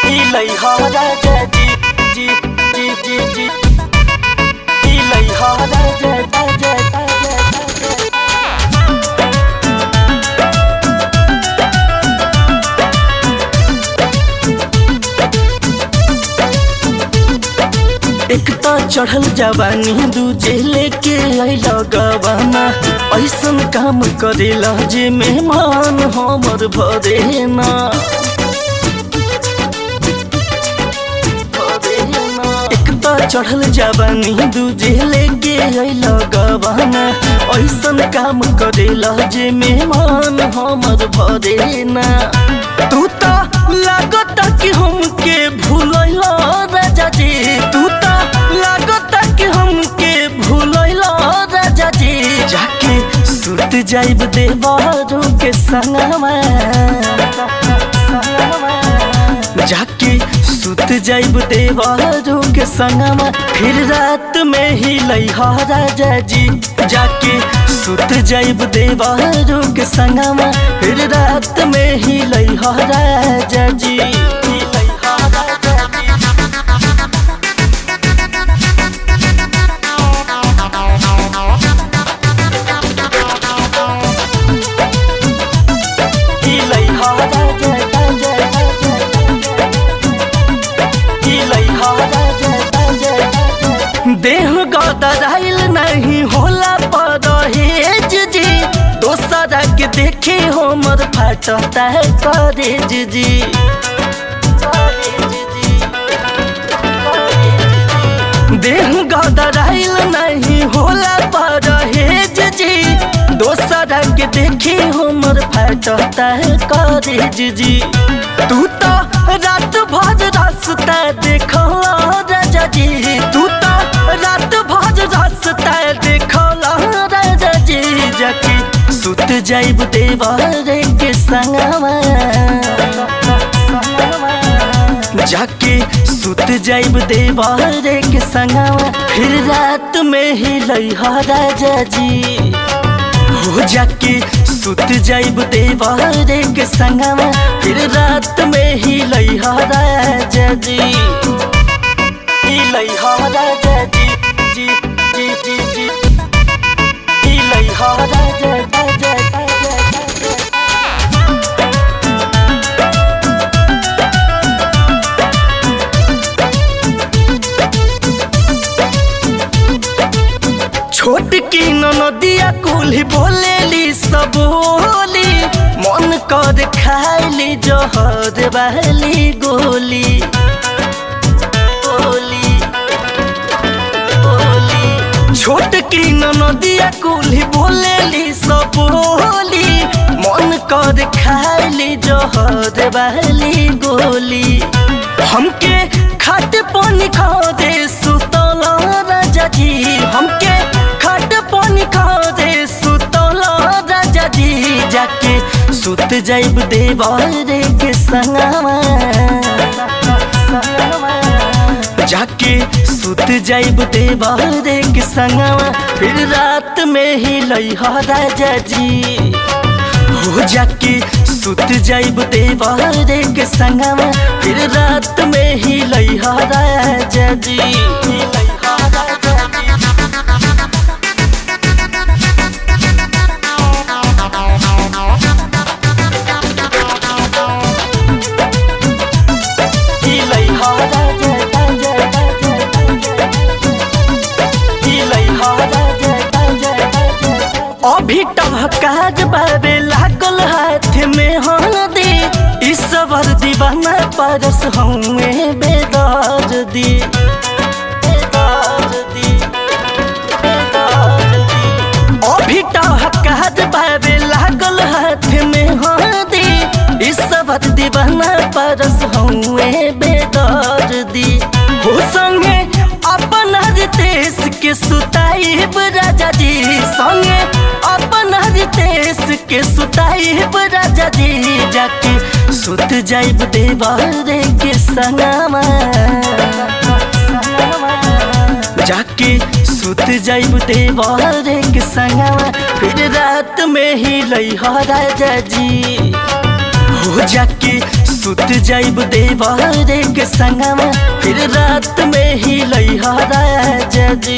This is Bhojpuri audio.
lầy ho ra ra ji lầy ho ra ra ra एक तो चढ़ल जवानी दूजे लेके आइला गवाना ऐसन काम करेला जे मेहमान हमर भरे ना एक तो चढ़ल जवानी दूजे लेके आइला गवाना ऐसन काम करेला जे मेहमान हमर भरे ना तू तो लागत कि हमके भूलैला राजा जी तू तो लागत कि हमके भूलैला राजा जी जाके सुत जाइब देवारू के संगमा जाके सुत जाइब देवारू के संगमा फिर रात में ही लइहा राजा जी जाके सुत जाइब देवारू के संगमा फिर रात में ही लइहा राजा जी देह गदराइल नहीं होला परहेज जी दोसरा के देखे हमर फाटता है करेज जी देह गदराइल नहीं होला परहेज जी दोसरा के देखे हमर फाटता है करेज जी तू तो रात भर रास्ता देखला राजा जी तू तो रात भर रास्ता देखला राजा जी जाके सुत जाइब देवारे के संगमा जाके सुत जाइब देवारे के संगमा फिर रात में ही लइहा राजा जी हो जाके सुत जाइब देवारे के संगमा फिर रात में ही लइहा राजा जी लइहा राजा जी लइहा राजा छोट की नदिया कुल्ही बोलेली सब होली मन कर खाइली जहर वाली गोली छोट की नदिया कुल्ही बोलेली सब होली मन कर खाइली जहर वाली गोली हमके खाट पानी खा दे सुतला राजा जी हमके खाट पानी खा दे सुतला राजा जी जाके सुत जाइब देवारे के संगमा जाके सुत जाइब देवारे के संगमा फिर रात में ही लइहा राजा जी हो जाके सुत जाइब देवारे के संगमा फिर रात में ही लइहा राजा जी लइहा राजा अभी टभकाज बाबे लागल हाथ में हल्दी इस सबर दीवाना परस हुए बेदार दी अभी टभकाज बाबे लागल हाथ में हल्दी इस सबर दीवाना परस हुए बेदार दी हो संगे अपना देश के सुताइब राजा जी संगे अपना देश के सुताइब राजा जी जाके सुत जाइब देवारे के संगमा जाके सुत जाइब देवारे के संगमा फिर रात में ही लइहा राजा जी हो जाके सुत जाइब देवारे के संगवा फिर रात में ही लइहा राजा जी।